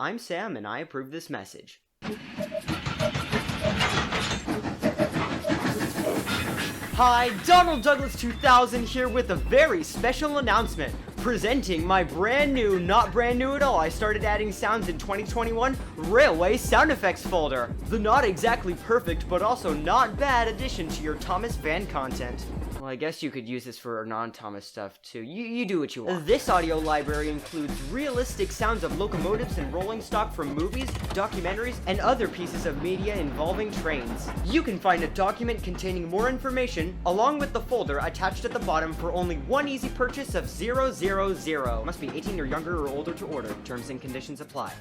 I'm Sam, and I approve this message. Hi, Donald Douglas 2000 here with a very special announcement. Presenting my brand new, not brand new at all, I started adding sounds in 2021 Railway Sound Effects folder. The not exactly perfect, but also not bad addition to your Thomas fan content. Well, I guess you could use this for non-Thomas stuff too. You do what you want. This audio library includes realistic sounds of locomotives and rolling stock from movies, documentaries, and other pieces of media involving trains. You can find a document containing more information along with the folder attached at the bottom for only one easy purchase of $000. Must be 18 or younger or older to order. Terms and conditions apply.